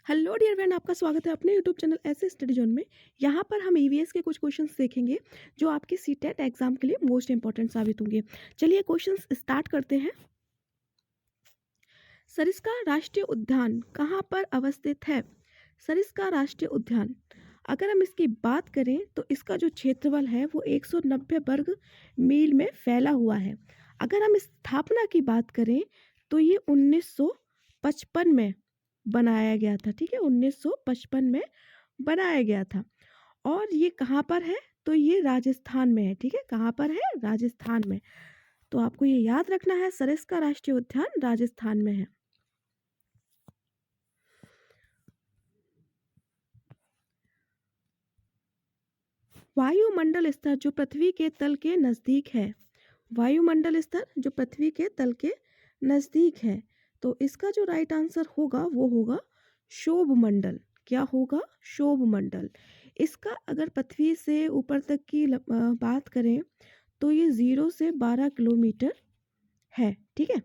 Hello dear friend, आपका स्वागत है अपने यूट्यूब चैनल ऐसे स्टडी जोन में। यहाँ पर हम ईवीएस के कुछ क्वेश्चंस देखेंगे जो आपके सीटेट एग्जाम के लिए मोस्ट इंपॉर्टेंट साबित होंगे। चलिए क्वेश्चंस स्टार्ट करते हैं। सरिस्का राष्ट्रीय उद्यान कहाँ पर अवस्थित है? सरिस्का राष्ट्रीय उद्यान, अगर हम इसकी बात करें तो इसका जो क्षेत्रफल है वो 190 वर्ग मील में फैला हुआ है। अगर हम स्थापना की बात करें तो ये 1955 में बनाया गया था। ठीक है, 1955 में बनाया गया था। और ये कहाँ पर है? तो ये राजस्थान में है। ठीक है, कहाँ पर है? राजस्थान में। तो आपको ये याद रखना है, सरिस्का राष्ट्रीय उद्यान राजस्थान में है। वायुमंडल स्तर जो पृथ्वी के तल के नजदीक है, वायुमंडल स्तर जो पृथ्वी के तल के नजदीक है, तो इसका जो राइट आंसर होगा वो होगा शोभ मंडल। क्या होगा? शोभ मंडल। इसका अगर पृथ्वी से ऊपर तक की बात करें तो ये 0 से 12 किलोमीटर है। ठीक है,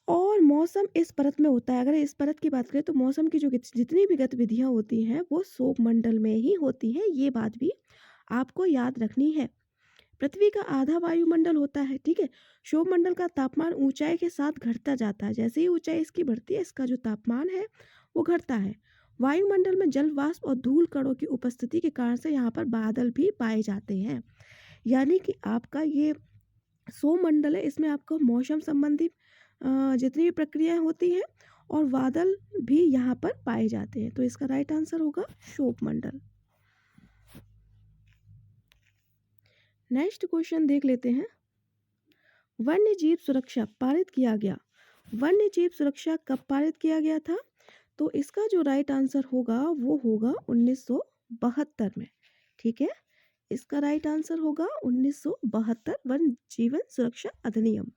और मौसम इस परत में होता है। अगर इस परत की बात करें तो मौसम की जो जितनी भी गतिविधियां होती हैं वो शोभ मंडल में ही होती हैं। ये बात भी आपको याद रखनी है। पृथ्वी का आधा वायुमंडल होता है। ठीक है, शोभ मंडल का तापमान ऊंचाई के साथ घटता जाता है। जैसे ही ऊंचाई इसकी बढ़ती है इसका जो तापमान है वो घटता है। वायुमंडल में जल वाष्प और धूल कणों की उपस्थिति के कारण से यहाँ पर बादल भी पाए जाते हैं। यानी कि आपका ये शोभ मंडल है, इसमें आपको मौसम संबंधी जितनी भी प्रक्रियाएं होती हैं और बादल भी यहाँ पर पाए जाते हैं। तो इसका राइट आंसर होगा शोभ मंडल। नेक्स्ट क्वेश्चन देख लेते हैं। वन्य जीव सुरक्षा पारित किया गया। वन्य जीव सुरक्षा कब पारित किया गया था? तो इसका जो राइट आंसर होगा वो होगा 1972 में। ठीक है, इसका राइट आंसर होगा 1972 वन्य जीवन सुरक्षा अधिनियम।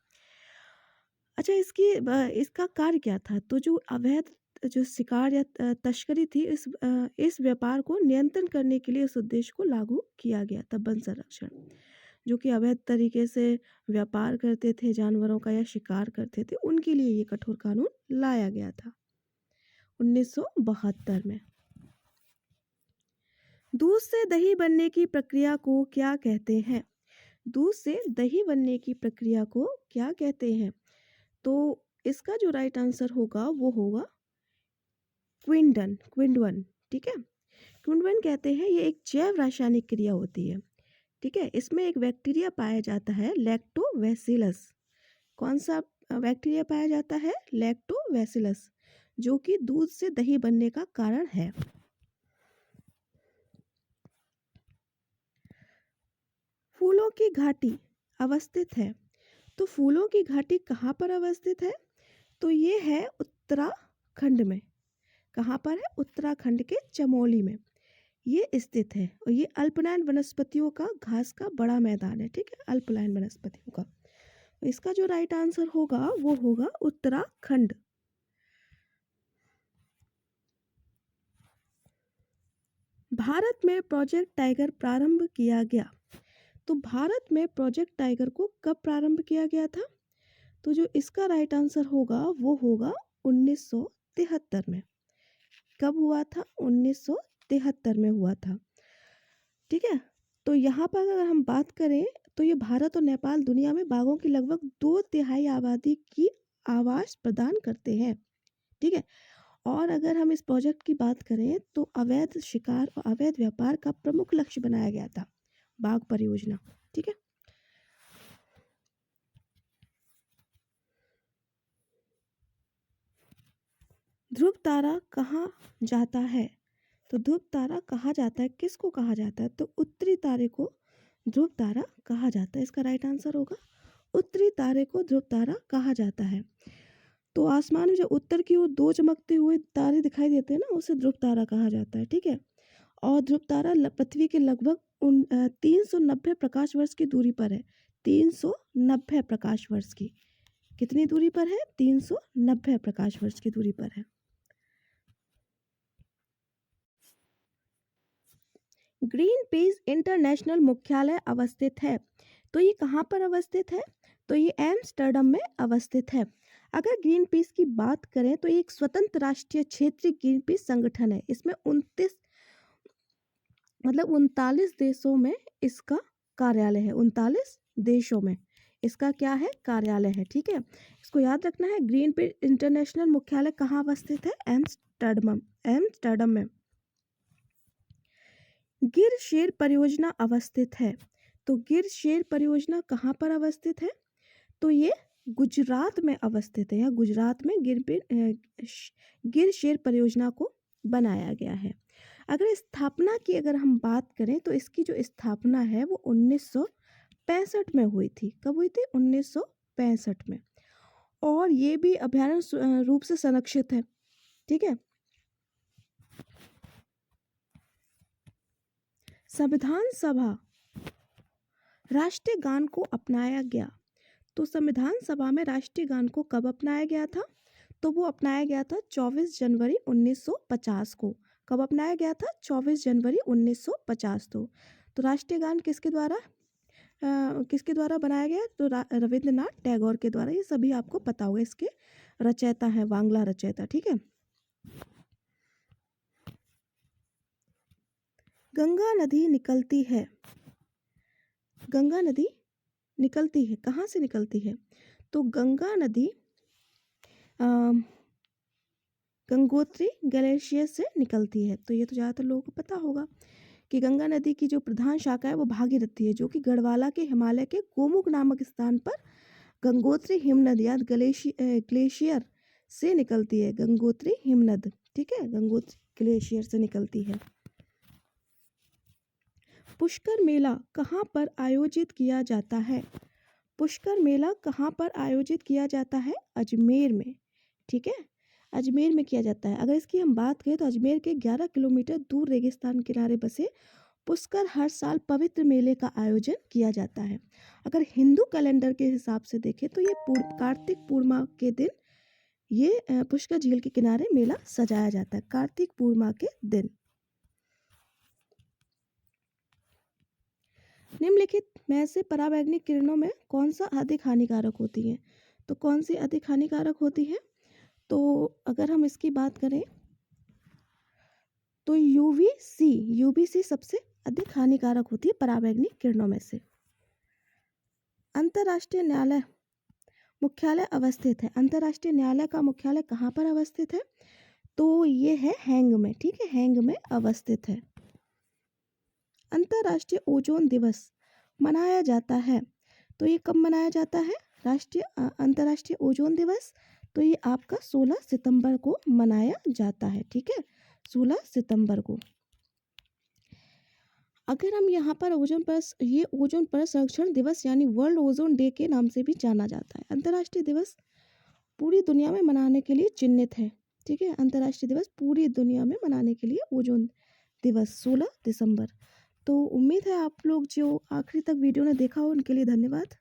अच्छा, इसका कार्य क्या था? तो जो अवैध जो शिकार या तस्करी थी, इस व्यापार को नियंत्रण करने के लिए इस उद्देश्य को लागू किया गया था। वन संरक्षण, जो कि अवैध तरीके से व्यापार करते थे जानवरों का या शिकार करते थे, उनके लिए ये कठोर कानून लाया गया था 1972 में। दूध से दही बनने की प्रक्रिया को क्या कहते हैं? दूध से दही बनने की प्रक्रिया को क्या कहते हैं? तो इसका जो राइट आंसर होगा वो होगा क्विंडन, क्विंडवन। ठीक है, क्विंडवन कहते हैं ये एक जैव रासायनिक क्रिया होती है। ठीक है, इसमें एक बैक्टीरिया पाया जाता है लैक्टोबैसिलस। कौन सा बैक्टीरिया पाया जाता है? लैक्टोबैसिलस, जो कि दूध से दही बनने का कारण है। फूलों की घाटी अवस्थित है। तो फूलों की घाटी कहाँ पर अवस्थित है? तो ये है उत्तराखंड में। कहाँ पर है? उत्तराखंड के चमोली में ये स्थित है। और ये अल्पलायन वनस्पतियों का घास का बड़ा मैदान है। ठीक है, अल्पलायन वनस्पतियों का। तो इसका जो राइट आंसर होगा वो होगा उत्तराखंड। भारत में प्रोजेक्ट टाइगर प्रारंभ किया गया। तो भारत में प्रोजेक्ट टाइगर को कब प्रारंभ किया गया था? तो जो इसका राइट आंसर होगा वो होगा 1973 में। कब हुआ था? 1973 में हुआ था। ठीक है, तो यहाँ पर अगर हम बात करें तो ये भारत और नेपाल दुनिया में बाघों की लगभग 2/3 आबादी की आवास प्रदान करते हैं। ठीक है, और अगर हम इस प्रोजेक्ट की बात करें तो अवैध शिकार और अवैध व्यापार का प्रमुख लक्ष्य बनाया गया था बाघ परियोजना। ठीक है, ध्रुव तारा कहाँ जाता है? तो ध्रुव तारा कहा जाता है, किसको कहा जाता है? तो उत्तरी तारे को ध्रुव तारा कहा जाता है। इसका राइट आंसर होगा उत्तरी तारे को ध्रुव तारा कहा जाता है। तो आसमान में जो उत्तर की ओर दो चमकते हुए तारे दिखाई देते हैं ना, उसे ध्रुव तारा कहा जाता है। ठीक है, और ध्रुव तारा पृथ्वी के लगभग 390 प्रकाश वर्ष की दूरी पर है। 390 प्रकाश वर्ष की कितनी दूरी पर है? 390 प्रकाश वर्ष की दूरी पर है। ग्रीन पीस इंटरनेशनल मुख्यालय अवस्थित है। तो ये कहाँ पर अवस्थित है? तो ये एम्स्टर्डम में अवस्थित है। अगर ग्रीन पीस की बात करें तो ये एक स्वतंत्र राष्ट्रीय क्षेत्रीय ग्रीन पीस संगठन है। इसमें 39 देशों में इसका कार्यालय है। 39 देशों में इसका क्या है, कार्यालय है। ठीक है, इसको याद रखना है। ग्रीन पीस इंटरनेशनल मुख्यालय कहाँ अवस्थित है? एम्स्टर्डम में। गिर शेर परियोजना अवस्थित है। तो गिर शेर परियोजना कहाँ पर अवस्थित है? तो ये गुजरात में अवस्थित है। या गुजरात में गिर शेर परियोजना को बनाया गया है। अगर स्थापना की हम बात करें तो इसकी जो स्थापना है वो 1965 में हुई थी। कब हुई थी? 1965 में। और ये भी अभयारण्य रूप से संरक्षित है। ठीक है। संविधान सभा राष्ट्रीय गान को अपनाया गया। तो संविधान सभा में राष्ट्रीय गान को कब अपनाया गया था? तो वो अपनाया गया था 24 जनवरी 1950 को। कब अपनाया गया था? 24 जनवरी 1950 तो राष्ट्रीय गान किसके द्वारा बनाया गया? तो रविंद्रनाथ टैगोर के द्वारा। ये सभी आपको पता होगा, इसके रचयिता हैं, बांग्ला रचयिता। ठीक है। गंगा नदी निकलती है। गंगा नदी निकलती है, कहाँ से निकलती है? तो गंगा नदी गंगोत्री ग्लेशियर से निकलती है। तो ये तो ज़्यादातर लोगों को पता होगा कि गंगा नदी की जो प्रधान शाखा है वो भागीरथी है, जो कि गढ़वाला के हिमालय के गोमुख नामक स्थान पर गंगोत्री हिमनद या ग्लेशियर से निकलती है। गंगोत्री हिमनद, ठीक है, गंगोत्री ग्लेशियर से निकलती है। पुष्कर मेला कहाँ पर आयोजित किया जाता है? पुष्कर मेला कहाँ पर आयोजित किया जाता है? अजमेर में। ठीक है, अजमेर में किया जाता है। अगर इसकी हम बात करें तो अजमेर के 11 किलोमीटर दूर रेगिस्तान किनारे बसे पुष्कर हर साल पवित्र मेले का आयोजन किया जाता है। अगर हिंदू कैलेंडर के हिसाब से देखें तो ये कार्तिक पूर्णिमा के दिन ये पुष्कर झील के किनारे मेला सजाया जाता है। कार्तिक पूर्णिमा के दिन। निम्नलिखित में से पराबैंगनी किरणों में कौन सा अधिक हानिकारक होती है? तो कौन सी अधिक हानिकारक होती है? तो अगर हम इसकी बात करें तो यूवीसी सबसे अधिक हानिकारक होती है पराबैंगनी किरणों में से। अंतर्राष्ट्रीय न्यायालय मुख्यालय अवस्थित है। अंतर्राष्ट्रीय न्यायालय का मुख्यालय कहाँ पर अवस्थित है? तो ये है हैंग में। ठीक है, हैंग में अवस्थित है। अंतर्राष्ट्रीय ओजोन दिवस मनाया जाता है। तो ये कब मनाया जाता है? अंतर्राष्ट्रीय ओजोन दिवस तो ये आपका 16 सितंबर को मनाया जाता है। ठीक है, 16 सितंबर को। अगर हम यहाँ पर ओजोन परत संरक्षण दिवस यानी वर्ल्ड ओजोन डे के नाम से भी जाना जाता है। अंतर्राष्ट्रीय दिवस पूरी दुनिया में मनाने के लिए चिन्हित है। ठीक है, अंतर्राष्ट्रीय दिवस पूरी दुनिया में मनाने के लिए ओजोन दिवस 16 दिसंबर। तो उम्मीद है आप लोग जो आखिरी तक वीडियो ने देखा हो उनके लिए धन्यवाद।